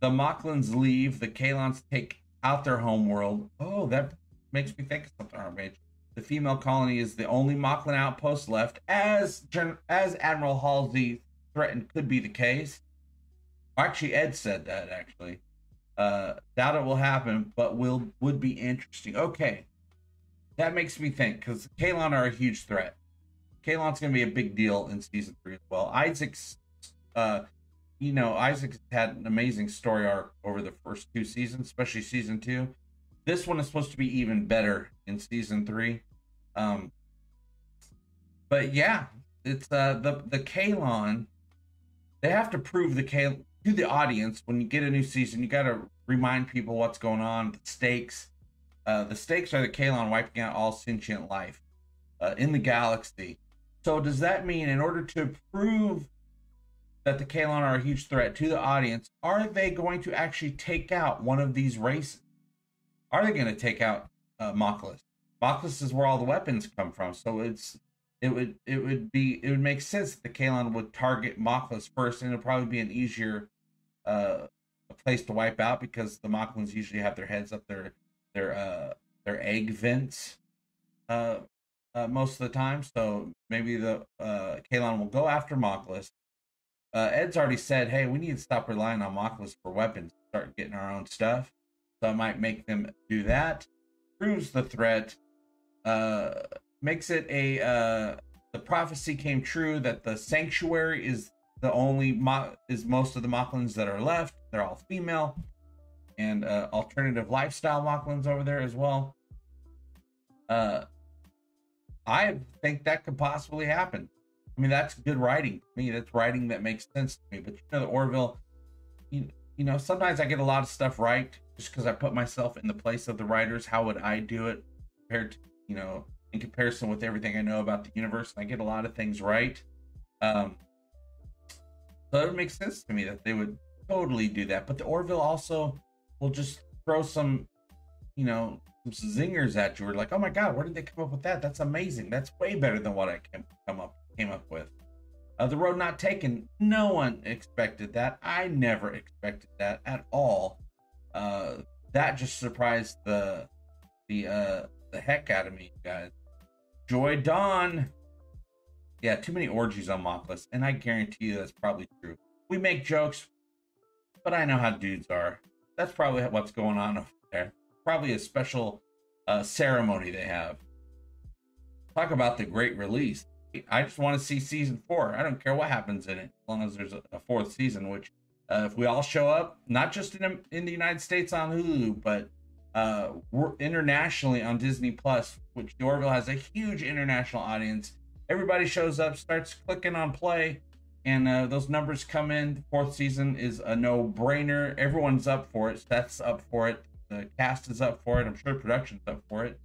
The Moclans leave. The Kalons take out their homeworld. Oh, that makes me think of something, Armage. The female colony is the only Moclan outpost left, as Admiral Halsey threatened could be the case. Actually, Ed said that, actually. Doubt it will happen, but would be interesting. Okay. That makes me think, because Kalon are a huge threat. Kalon's going to be a big deal in season 3 as well. Isaac's, Isaac's had an amazing story arc over the first 2 seasons, especially season 2. This one is supposed to be even better in season 3. But yeah, it's the Kalon. They have to prove the Kalon to the audience. When you get a new season, you got to remind people what's going on, the stakes. The stakes are the Kalon wiping out all sentient life in the galaxy. So does that mean, in order to prove that the Kalon are a huge threat to the audience, are they going to actually take out one of these races? Are they going to take out Moclus? Moclus is where all the weapons come from, so it would make sense that the Kalon would target Moclus first, and it'll probably be an easier a place to wipe out, because the Moclans usually have their heads up their egg vents most of the time. So maybe the Kalon will go after Moclus. Ed's already said, hey, we need to stop relying on Moclus for weapons, start getting our own stuff. So it might make them do that. Proves the threat. Makes it the prophecy came true that the sanctuary is the only most of the Moclans that are left. They're all female, and alternative lifestyle Moclans over there as well. I think that could possibly happen. I mean, that's good writing to me. That's writing that makes sense to me. But the Orville, sometimes I get a lot of stuff right just because I put myself in the place of the writers. How would I do it compared to, in comparison with everything I know about the universe? And I get a lot of things right. So it would make sense to me that they would totally do that. But the Orville also will just throw some zingers at you. We're like, oh my god, where did they come up with that? That's amazing. That's way better than what I came up with. The road not taken. No one expected that. I never expected that at all. That just surprised the heck out of me, guys. Joy Dawn. Yeah, too many orgies on Moclus, and I guarantee you that's probably true. We make jokes, but I know how dudes are. That's probably what's going on over there. Probably a special ceremony they have. Talk about the great release. I just want to see season 4. I don't care what happens in it, as long as there's a 4th season, which if we all show up, not just in the United States on Hulu, but we're internationally on Disney Plus, which Orville has a huge international audience. Everybody shows up, starts clicking on play, and those numbers come in. The 4th season is a no-brainer. Everyone's up for it. Seth's up for it. The cast is up for it. I'm sure production's up for it.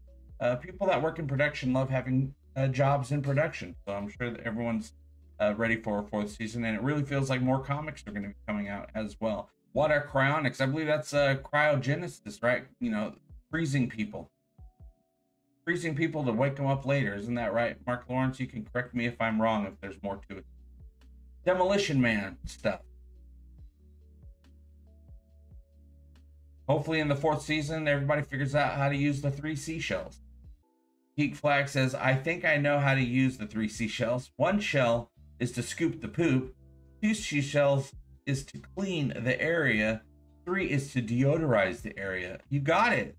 People that work in production love having jobs in production, so I'm sure that everyone's ready for a 4th season, and it really feels like more comics are going to be coming out as well. What are cryonics? I believe that's cryogenesis, right? Freezing people to wake them up later. Isn't that right, Mark Lawrence? You can correct me if I'm wrong, if there's more to it. Demolition Man stuff. Hopefully in the 4th season, everybody figures out how to use the 3 seashells. Geek Flag says, I think I know how to use the 3 seashells. 1 shell is to scoop the poop. 2 seashells is to clean the area. 3 is to deodorize the area. You got it.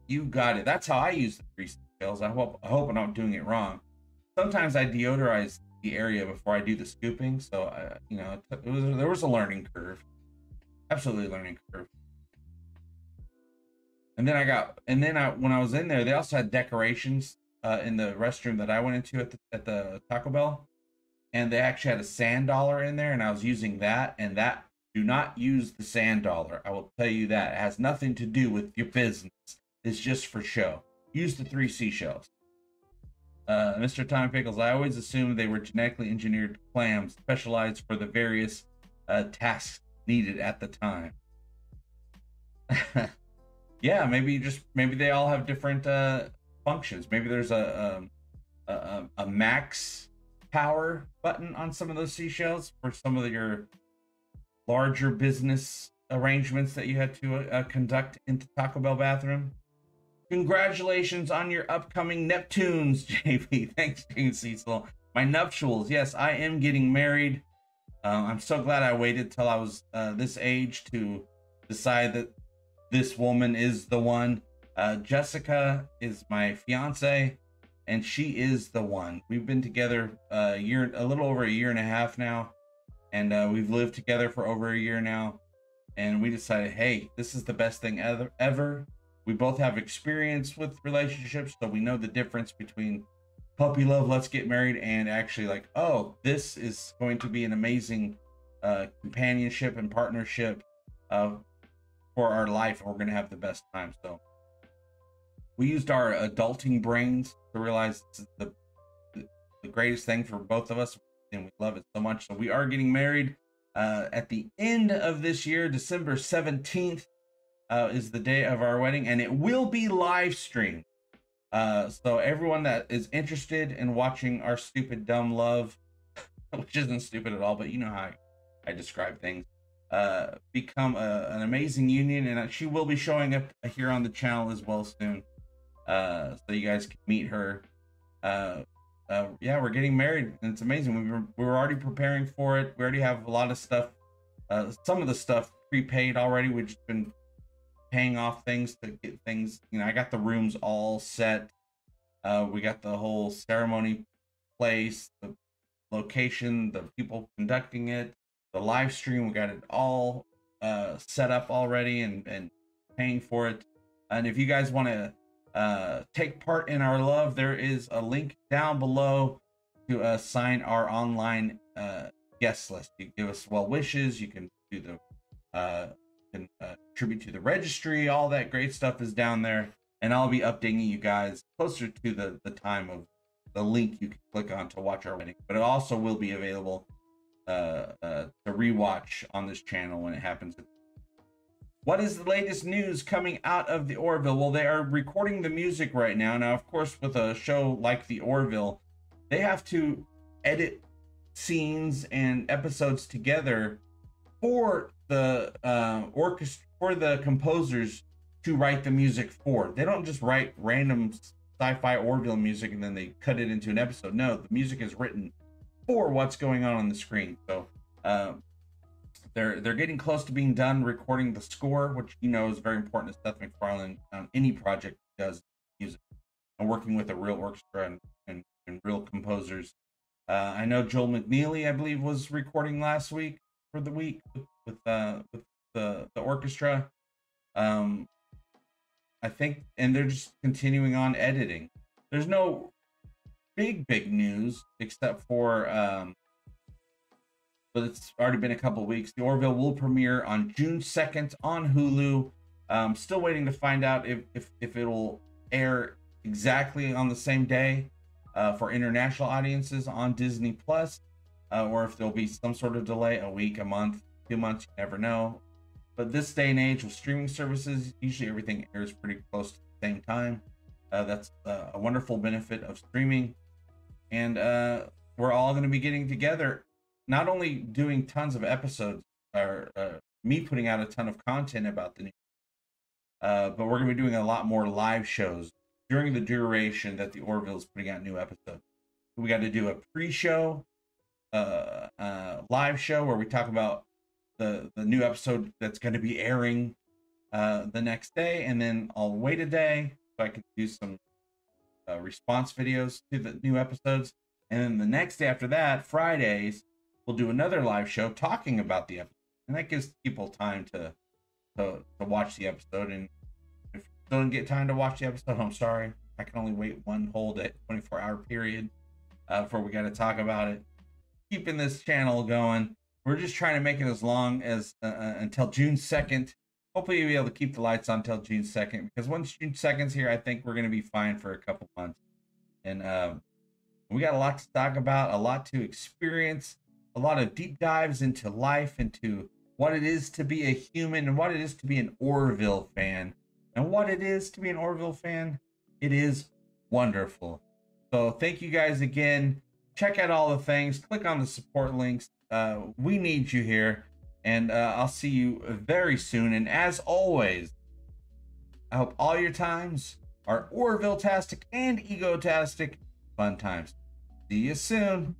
You got it. That's how I use the 3 seashells. I hope I'm not doing it wrong. Sometimes I deodorize the area before I do the scooping. So, there was a learning curve. Absolutely a learning curve. And then when I was in there, they also had decorations in the restroom that I went into at the Taco Bell, and they actually had a sand dollar in there, and I was using that. And that, do not use the sand dollar. I will tell you that it has nothing to do with your business. It's just for show. Use the 3 seashells. Mr. Tom Pickles, I always assumed they were genetically engineered clams, specialized for the various tasks needed at the time. Yeah, maybe they all have different functions. Maybe there's a max power button on some of those seashells for some of your larger business arrangements that you had to conduct in the Taco Bell bathroom. Congratulations on your upcoming Neptunes, JP. Thanks, James Cecil. My nuptials. Yes, I am getting married. I'm so glad I waited till I was this age to decide that this woman is the one. Jessica is my fiance, and she is the one. We've been together a little over a year and a half now, and we've lived together for over a year now. And we decided, hey, this is the best thing ever. We both have experience with relationships, so we know the difference between puppy love, let's get married, and actually like, oh, this is going to be an amazing companionship and partnership for our life, and we're going to have the best time. So we used our adulting brains to realize this is the greatest thing for both of us, and we love it so much. So we are getting married at the end of this year. December 17th is the day of our wedding, and it will be live streamed. So everyone that is interested in watching our stupid dumb love, which isn't stupid at all, but you know how I describe things, become an amazing union, and she will be showing up here on the channel as well soon, so you guys can meet her. Yeah, we're getting married, and it's amazing. We were already preparing for it. We already have a lot of stuff, some of the stuff prepaid already. We've just been paying off things to get things, you know. I got the rooms all set. We got the whole ceremony place, the location, the people conducting it, the live stream. We got it all set up already and paying for it. And if you guys want to take part in our love, there is a link down below to sign our online guest list. You give us well wishes. You can do the contribute to the registry. All that great stuff is down there, and I'll be updating you guys closer to the time of the link you can click on to watch our wedding. But it also will be available to rewatch on this channel when it happens. What is the latest news coming out of the Orville? Well, they are recording the music right now. Now, of course, with a show like the Orville, they have to edit scenes and episodes together for the orchestra, for the composers to write the music for. They don't just write random sci-fi Orville music and then they cut it into an episode. No, the music is written for what's going on the screen. So they're getting close to being done recording the score, which you know is very important to Seth MacFarlane on any project he does music, and working with a real orchestra and real composers. I know Joel McNeely, I believe, was recording last week for the week with the orchestra. I think, and they're just continuing on editing. There's no big news except for but it's already been a couple of weeks. The Orville will premiere on June 2nd on Hulu. Still waiting to find out if it'll air exactly on the same day for international audiences on Disney Plus, or if there'll be some sort of delay, a week, a month, 2 months, you never know. But this day and age with streaming services, usually everything airs pretty close to the same time. That's a wonderful benefit of streaming. And we're all going to be getting together, not only doing tons of episodes, or me putting out a ton of content about the new, but we're going to be doing a lot more live shows during the duration that the Orville is putting out new episodes. We got to do a pre-show, live show where we talk about the new episode that's going to be airing the next day, and then I'll wait a day so I can do some response videos to the new episodes, and then the next day after that, Fridays, we'll do another live show talking about the episode, and that gives people time to watch the episode. And if you don't get time to watch the episode, I'm sorry, I can only wait one whole day, 24-hour period before we got to talk about it. Keeping this channel going. We're just trying to make it as long as until June 2nd. Hopefully you'll be able to keep the lights on until June 2nd, because once June 2nd's here, I think we're going to be fine for a couple months. And we got a lot to talk about, a lot to experience, a lot of deep dives into life, into what it is to be a human, and what it is to be an Orville fan. And what it is to be an Orville fan, it is wonderful. So thank you guys again. Check out all the things. Click on the support links. We need you here. And I'll see you very soon. And as always, I hope all your times are Orville-tastic and Egotastic fun times. See you soon.